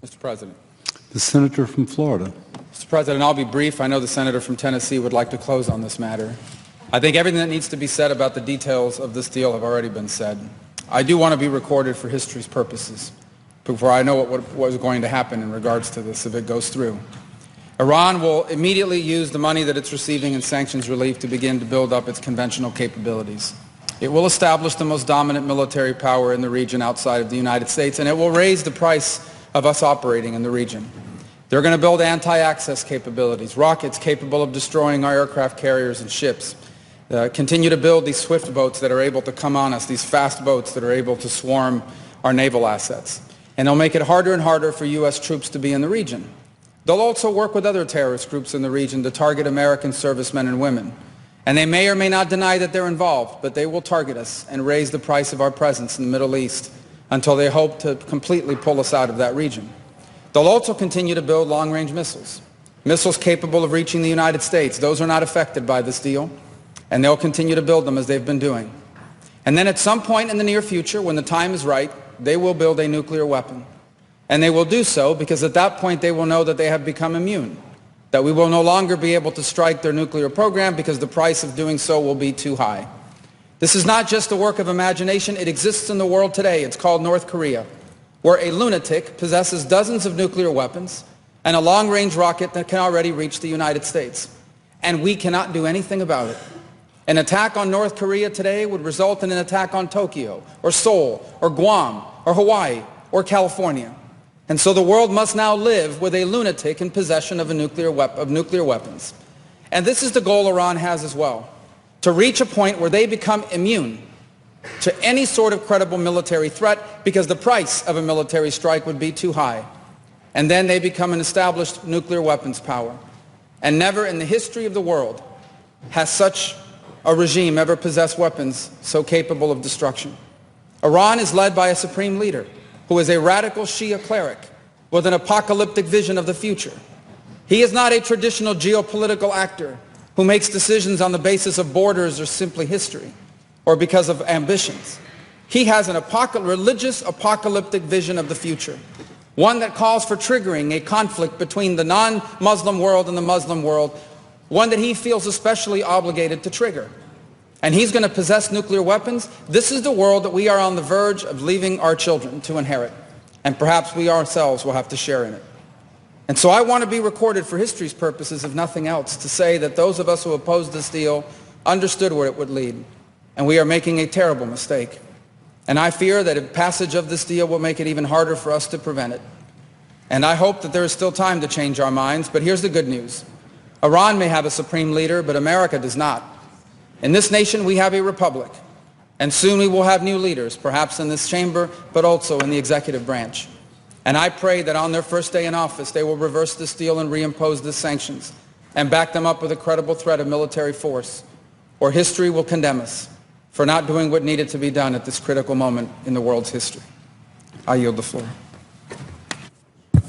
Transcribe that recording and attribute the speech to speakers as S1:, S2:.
S1: Mr. President.
S2: The senator from Florida.
S1: Mr. President, I'll be brief. I know the senator from Tennessee would like to close on this matter. I think everything that needs to be said about the details of this deal have already been said. I do want to be recorded for history's purposes before I know what is going to happen in regards to this if it goes through. Iran will immediately use the money that it's receiving in sanctions relief to begin to build up its conventional capabilities. It will establish the most dominant military power in the region outside of the United States, and it will raise the price of us operating in the region. They're going to build anti-access capabilities, rockets capable of destroying our aircraft carriers and ships, continue to build these swift boats that are able to come on us, these fast boats that are able to swarm our naval assets. And they'll make it harder and harder for U.S. troops to be in the region. They'll also work with other terrorist groups in the region to target American servicemen and women. And they may or may not deny that they're involved, but they will target us and raise the price of our presence in the Middle East until they hope to completely pull us out of that region. They'll also continue to build long-range missiles, missiles capable of reaching the United States. Those are not affected by this deal, and they'll continue to build them as they've been doing. And then at some point in the near future, when the time is right, they will build a nuclear weapon. And they will do so because at that point they will know that they have become immune, that we will no longer be able to strike their nuclear program because the price of doing so will be too high. This is not just a work of imagination. It exists in the world today. It's called North Korea, where a lunatic possesses dozens of nuclear weapons and a long-range rocket that can already reach the United States. And we cannot do anything about it. An attack on North Korea today would result in an attack on Tokyo, or Seoul, or Guam, or Hawaii, or California. And so the world must now live with a lunatic in possession of nuclear weapons. And this is the goal Iran has as well, to reach a point where they become immune to any sort of credible military threat because the price of a military strike would be too high. And then they become an established nuclear weapons power. And never in the history of the world has such a regime ever possessed weapons so capable of destruction. Iran is led by a supreme leader who is a radical Shia cleric with an apocalyptic vision of the future. He is not a traditional geopolitical actor who makes decisions on the basis of borders or simply history or because of ambitions. He has an religious apocalyptic vision of the future, one that calls for triggering a conflict between the non-Muslim world and the Muslim world, one that he feels especially obligated to trigger. And he's going to possess nuclear weapons. This is the world that we are on the verge of leaving our children to inherit. And perhaps we ourselves will have to share in it. And so I want to be recorded for history's purposes, if nothing else, to say that those of us who opposed this deal understood where it would lead. And we are making a terrible mistake. And I fear that a passage of this deal will make it even harder for us to prevent it. And I hope that there is still time to change our minds. But here's the good news. Iran may have a supreme leader, but America does not. In this nation, we have a republic, and soon we will have new leaders, perhaps in this chamber, but also in the executive branch. And I pray that on their first day in office, they will reverse this deal and reimpose the sanctions and back them up with a credible threat of military force, or history will condemn us for not doing what needed to be done at this critical moment in the world's history. I yield the floor.